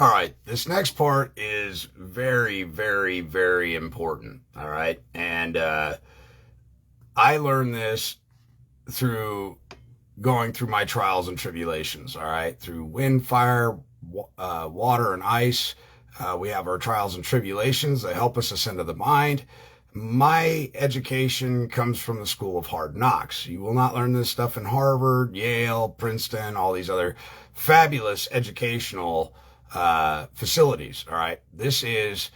All right, this next part is very, very, very important. All right, and I learned this through going through my trials and tribulations. All right, through wind, fire, water, and ice. We have our trials and tribulations that help us ascend to the mind. My education comes from the School of Hard Knocks. You will not learn this stuff in Harvard, Yale, Princeton, all these other fabulous educational facilities. All right. This is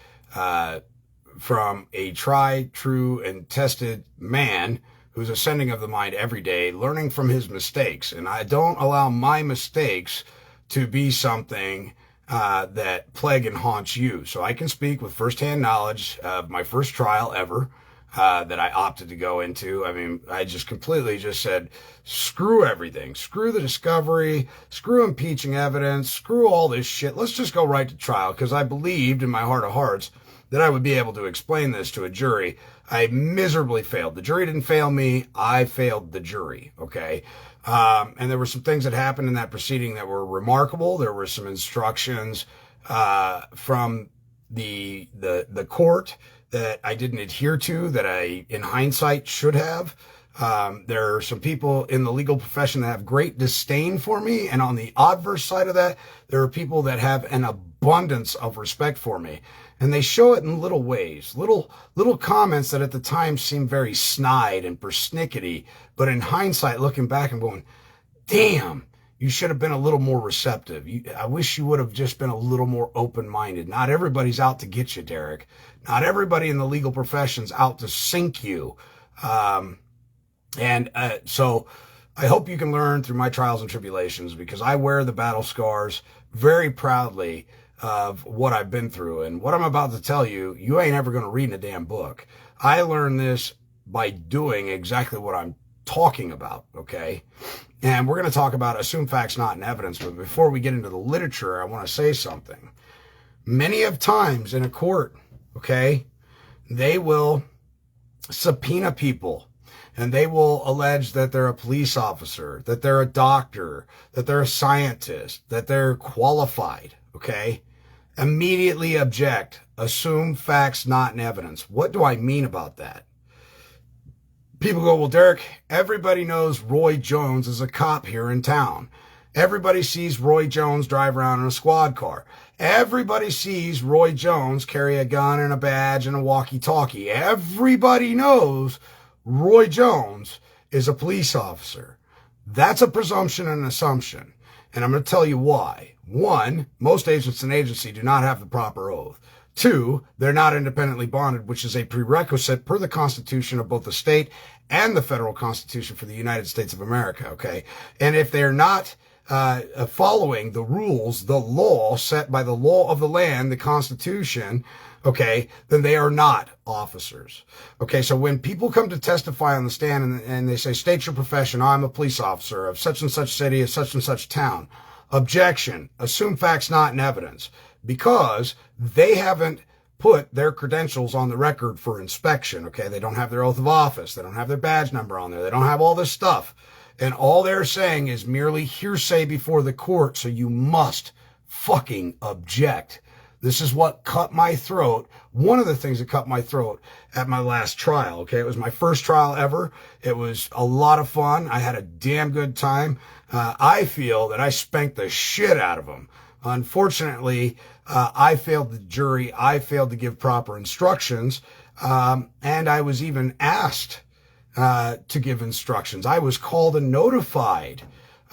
from a tried, true, and tested man who's ascending of the mind every day, learning from his mistakes. And I don't allow my mistakes to be something that plague and haunts you. So I can speak with firsthand knowledge of my first trial ever that I opted to go into. I mean, I just completely just said, screw everything. Screw the discovery. Screw impeaching evidence. Screw all this shit. Let's just go right to trial, because I believed in my heart of hearts that I would be able to explain this to a jury. I miserably failed. The jury didn't fail me. I failed the jury. Okay. And there were some things that happened in that proceeding that were remarkable. There were some instructions from the court that I didn't adhere to, that I, in hindsight, should have. There are some people in the legal profession that have great disdain for me, and on the adverse side of that, there are people that have an abundance of respect for me. And they show it in little ways, little comments that at the time seemed very snide and persnickety, but in hindsight, looking back, I'm going, damn, you should have been a little more receptive. I wish you would have just been a little more open-minded. Not everybody's out to get you, Derek. Not everybody in the legal profession's out to sink you. So I hope you can learn through my trials and tribulations, because I wear the battle scars very proudly of what I've been through. And what I'm about to tell you, you ain't ever going to read in a damn book. I learned this by doing exactly what I'm talking about, okay? And we're going to talk about assumed facts not in evidence. But before we get into the literature, I want to say something. Many of times in a court, okay, they will subpoena people, and they will allege that they're a police officer, that they're a doctor, that they're a scientist, that they're qualified, okay? Immediately object. Assume facts not in evidence. What do I mean about that? People go, well, Derek, everybody knows Roy Jones is a cop here in town. Everybody sees Roy Jones drive around in a squad car. Everybody sees Roy Jones carry a gun and a badge and a walkie-talkie. Everybody knows Roy Jones is a police officer. That's a presumption and an assumption. And I'm going to tell you why. One, most agents and agency do not have the proper oath. Two, they're not independently bonded, which is a prerequisite per the Constitution of both the state and the federal Constitution for the United States of America, okay? And if they're not following the rules, the law set by the law of the land, the Constitution, okay, then they are not officers. Okay, so when people come to testify on the stand and they say, state your profession, I'm a police officer of such and such city, of such and such town. Objection, assume facts not in evidence, because they haven't put their credentials on the record for inspection, okay? They don't have their oath of office. They don't have their badge number on there. They don't have all this stuff. And all they're saying is merely hearsay before the court, so you must fucking object. This is what cut my throat. One of the things that cut my throat at my last trial, okay? It was my first trial ever. It was a lot of fun. I had a damn good time. I feel that I spanked the shit out of them. Unfortunately, I failed the jury. I failed to give proper instructions. And I was even asked to give instructions. I was called and notified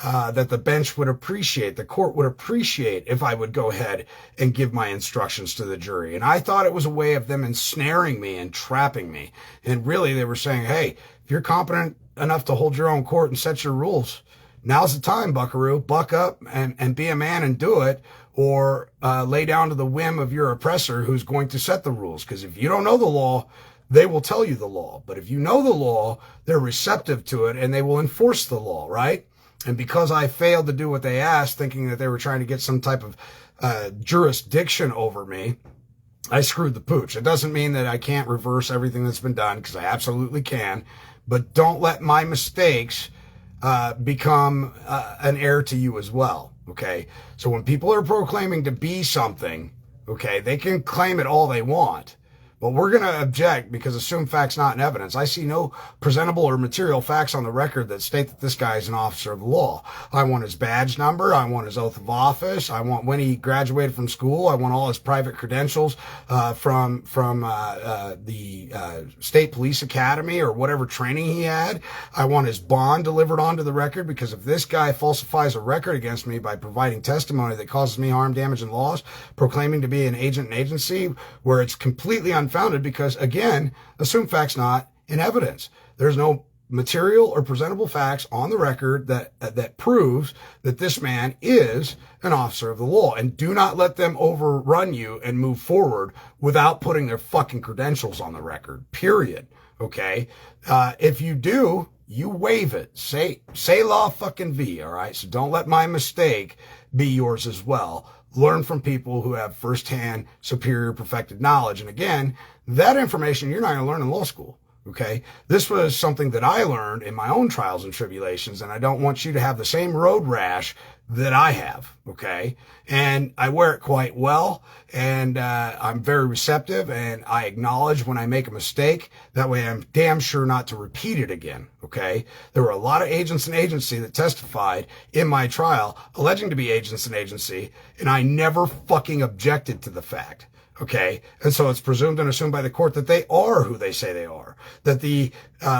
that the bench would appreciate, the court would appreciate if I would go ahead and give my instructions to the jury. And I thought it was a way of them ensnaring me and trapping me. And really they were saying, hey, if you're competent enough to hold your own court and set your rules, now's the time, buckaroo. Buck up and be a man and do it, or lay down to the whim of your oppressor who's going to set the rules. Because if you don't know the law, they will tell you the law. But if you know the law, they're receptive to it and they will enforce the law, right? And because I failed to do what they asked, thinking that they were trying to get some type of jurisdiction over me, I screwed the pooch. It doesn't mean that I can't reverse everything that's been done, because I absolutely can. But don't let my mistakes become an heir to you as well. Okay. So when people are proclaiming to be something, okay, they can claim it all they want. But we're going to object because assumed facts not in evidence. I see no presentable or material facts on the record that state that this guy is an officer of the law. I want his badge number. I want his oath of office. I want when he graduated from school. I want all his private credentials from the State Police Academy or whatever training he had. I want his bond delivered onto the record, because if this guy falsifies a record against me by providing testimony that causes me harm, damage, and loss, proclaiming to be an agent and agency where it's completely unfounded, because again, assumed facts not in evidence. There's no material or presentable facts on the record that proves that this man is an officer of the law. And do not let them overrun you and move forward without putting their fucking credentials on the record, period. Okay. If you do, you waive it. Say law fucking V. All right. So don't let my mistake be yours as well. Learn from people who have firsthand, superior, perfected knowledge. And again, that information you're not going to learn in law school. Okay. This was something that I learned in my own trials and tribulations, and I don't want you to have the same road rash that I have. Okay. And I wear it quite well, and I'm very receptive, and I acknowledge when I make a mistake. That way I'm damn sure not to repeat it again. Okay. There were a lot of agents and agency that testified in my trial alleging to be agents and agency, and I never fucking objected to the fact. Okay. And so it's presumed and assumed by the court that they are who they say they are, that the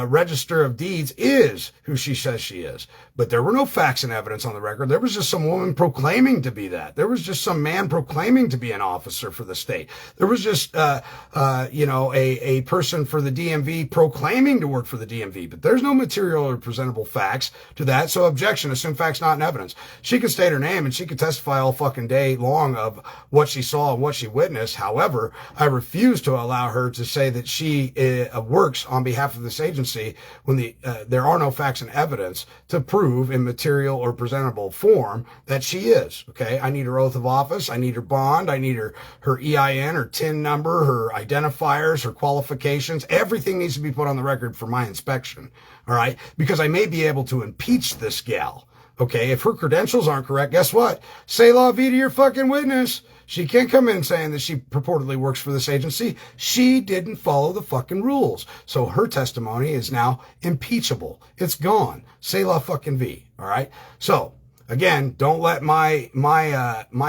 Register of Deeds is who she says she is. But there were no facts and evidence on the record. There was just some woman proclaiming to be that. There was just some man proclaiming to be an officer for the state. There was just, a person for the DMV proclaiming to work for the DMV. But there's no material or presentable facts to that. So objection, assume facts not in evidence. She could state her name and she could testify all fucking day long of what she saw and what she witnessed. However, I refuse to allow her to say that she works on behalf of this agency when there are no facts and evidence to prove in material or presentable form that she is. Okay. I need her oath of office. I need her bond. I need her EIN, her TIN number, her identifiers, her qualifications. Everything needs to be put on the record for my inspection. All right. Because I may be able to impeach this gal. Okay. If her credentials aren't correct, guess what? Say la vie to your fucking witness. She can't come in saying that she purportedly works for this agency. She didn't follow the fucking rules. So her testimony is now impeachable. It's gone. Say la fucking vie. All right. So again, don't let my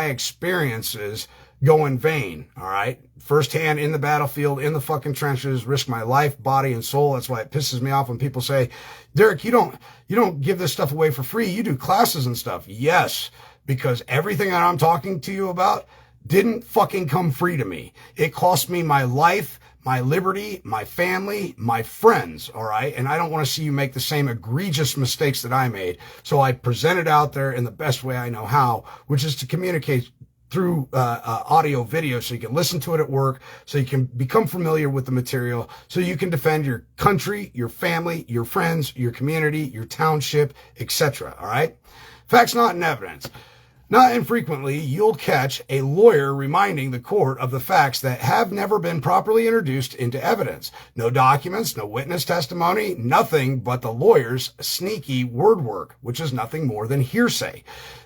experiences go in vain. All right. Firsthand in the battlefield, in the fucking trenches, risk my life, body, and soul. That's why it pisses me off when people say, Derek, you don't give this stuff away for free. You do classes and stuff. Yes, because everything that I'm talking to you about didn't fucking come free to me. It cost me my life, my liberty, my family, my friends. All right. And I don't want to see you make the same egregious mistakes that I made. So I present it out there in the best way I know how, which is to communicate through audio video, so you can listen to it at work, so you can become familiar with the material, so you can defend your country, your family, your friends, your community, your township, etc. All right. Facts not in evidence. Not infrequently, you'll catch a lawyer reminding the court of the facts that have never been properly introduced into evidence. No documents, no witness testimony, nothing but the lawyer's sneaky word work, which is nothing more than hearsay.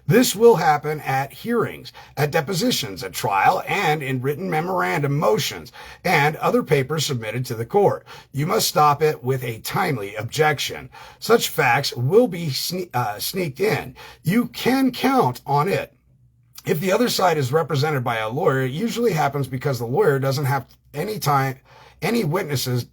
This will happen at hearings, at depositions, at trial, and in written memorandum motions and other papers submitted to the court. You must stop it with a timely objection. Such facts will be sneaked in. You can count on it. If the other side is represented by a lawyer, it usually happens because the lawyer doesn't have any witnesses,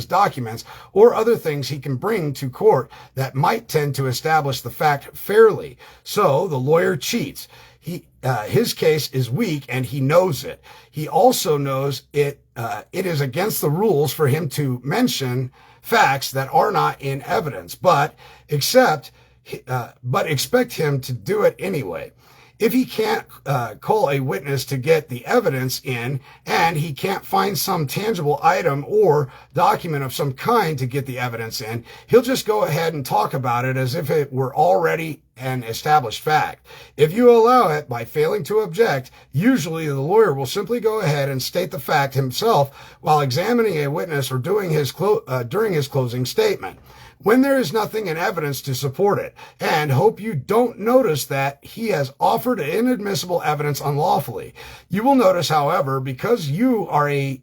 documents, or other things he can bring to court that might tend to establish the fact fairly. So the lawyer cheats. His case is weak and he knows it. He also knows it is against the rules for him to mention facts that are not in evidence, but expect him to do it anyway. If he can't call a witness to get the evidence in, and he can't find some tangible item or document of some kind to get the evidence in, he'll just go ahead and talk about it as if it were already an established fact. If you allow it by failing to object, usually the lawyer will simply go ahead and state the fact himself while examining a witness or during his closing statement. when there is nothing in evidence to support it, and hope you don't notice that he has offered inadmissible evidence unlawfully. You will notice, however, because you are a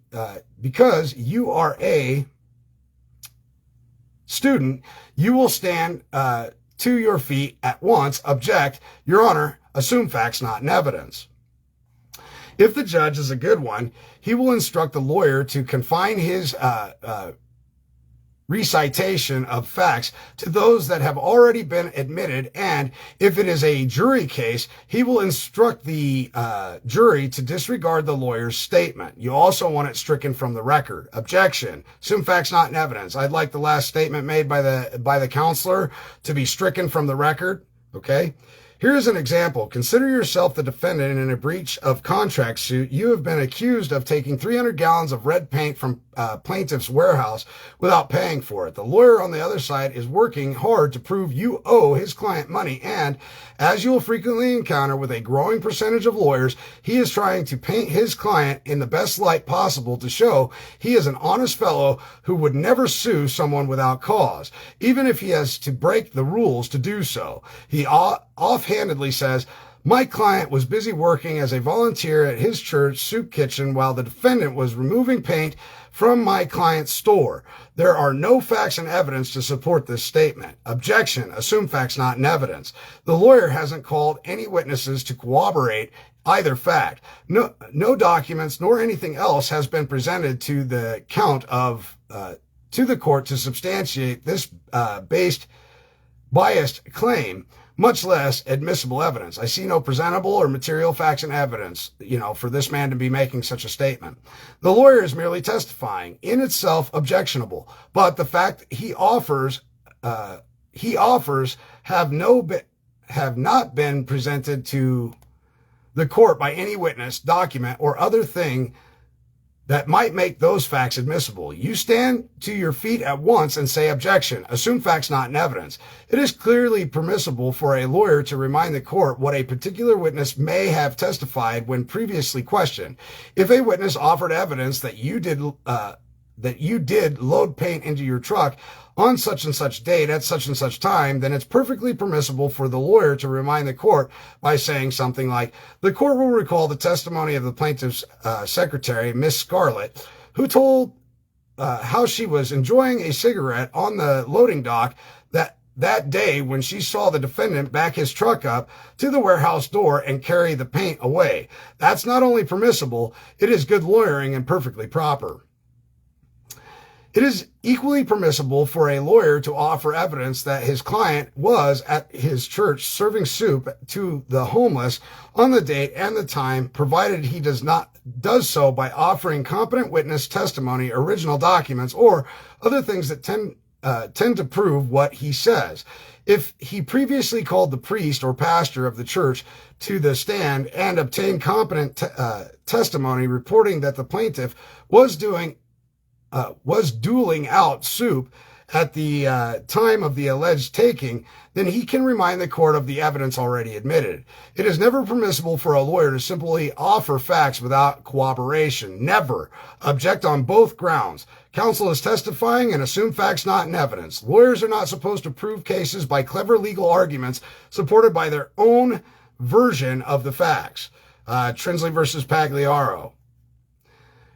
student, you will stand to your feet at once, object, Your Honor, assume facts not in evidence. If the judge is a good one, he will instruct the lawyer to confine his recitation of facts to those that have already been admitted, and if it is a jury case, he will instruct the jury to disregard the lawyer's statement. You also want it stricken from the record. Objection. Assume facts not in evidence. I'd like the last statement made by the counselor to be stricken from the record. Okay? Here's an example. Consider yourself the defendant in a breach of contract suit. You have been accused of taking 300 gallons of red paint from plaintiff's warehouse without paying for it. The lawyer on the other side is working hard to prove you owe his client money, and as you will frequently encounter with a growing percentage of lawyers, he is trying to paint his client in the best light possible to show he is an honest fellow who would never sue someone without cause, even if he has to break the rules to do so. He offhandedly says, my client was busy working as a volunteer at his church soup kitchen while the defendant was removing paint from my client's store. There are no facts and evidence to support this statement. Objection. Assume facts not in evidence. The lawyer hasn't called any witnesses to corroborate either fact. No documents nor anything else has been presented to the to the court to substantiate this biased claim, much less admissible evidence. I see no presentable or material facts and evidence, for this man to be making such a statement. The lawyer is merely testifying, in itself objectionable, but the fact he offers have not been presented to the court by any witness, document, or other thing that might make those facts admissible. You stand to your feet at once and say objection. Assume facts not in evidence. It is clearly permissible for a lawyer to remind the court what a particular witness may have testified when previously questioned. If a witness offered evidence that you did load paint into your truck on such and such date at such and such time, then it's perfectly permissible for the lawyer to remind the court by saying something like, the court will recall the testimony of the plaintiff's secretary, Miss Scarlett, who told how she was enjoying a cigarette on the loading dock that day when she saw the defendant back his truck up to the warehouse door and carry the paint away. That's not only permissible, it is good lawyering and perfectly proper. It is equally permissible for a lawyer to offer evidence that his client was at his church serving soup to the homeless on the date and the time, provided he does so by offering competent witness testimony, original documents, or other things that tend to prove what he says. If he previously called the priest or pastor of the church to the stand and obtained competent testimony reporting that the plaintiff was dueling out soup at the time of the alleged taking, then he can remind the court of the evidence already admitted. It is never permissible for a lawyer to simply offer facts without corroboration. Never. Object on both grounds. Counsel is testifying and assume facts not in evidence. Lawyers are not supposed to prove cases by clever legal arguments supported by their own version of the facts. Trinsley versus Pagliaro.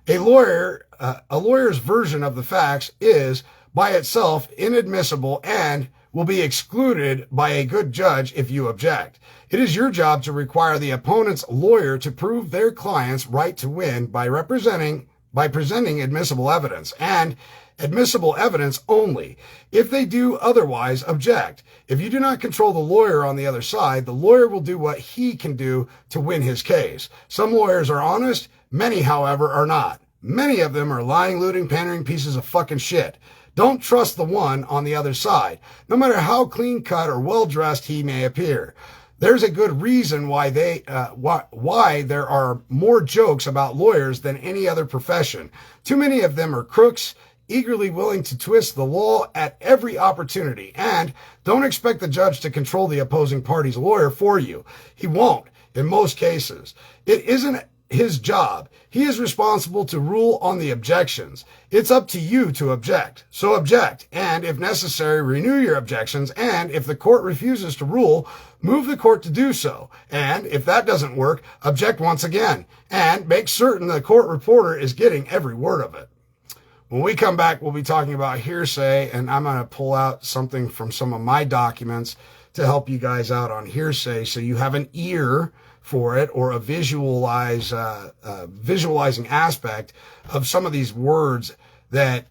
A lawyer's version of the facts is, by itself, inadmissible and will be excluded by a good judge if you object. It is your job to require the opponent's lawyer to prove their client's right to win by presenting admissible evidence, and admissible evidence only. If they do otherwise, object. If you do not control the lawyer on the other side, the lawyer will do what he can do to win his case. Some lawyers are honest, many, however, are not. Many of them are lying, looting, pandering pieces of fucking shit. Don't trust the one on the other side, no matter how clean-cut or well-dressed he may appear. There's a good reason why there are more jokes about lawyers than any other profession. Too many of them are crooks, eagerly willing to twist the law at every opportunity. And don't expect the judge to control the opposing party's lawyer for you. He won't, in most cases. It isn't his job. He is responsible to rule on the objections. It's up to you to object. So object, and if necessary, renew your objections, and if the court refuses to rule, move the court to do so. And if that doesn't work, object once again, and make certain the court reporter is getting every word of it. When we come back, we'll be talking about hearsay, and I'm going to pull out something from some of my documents to help you guys out on hearsay so you have an ear for it, or a visualizing aspect of some of these words that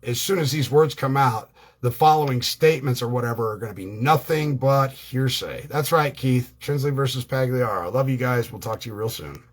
as soon as these words come out, the following statements or whatever are going to be nothing but hearsay. That's right, Keith. Tinsley versus Pagliaro. I love you guys. We'll talk to you real soon.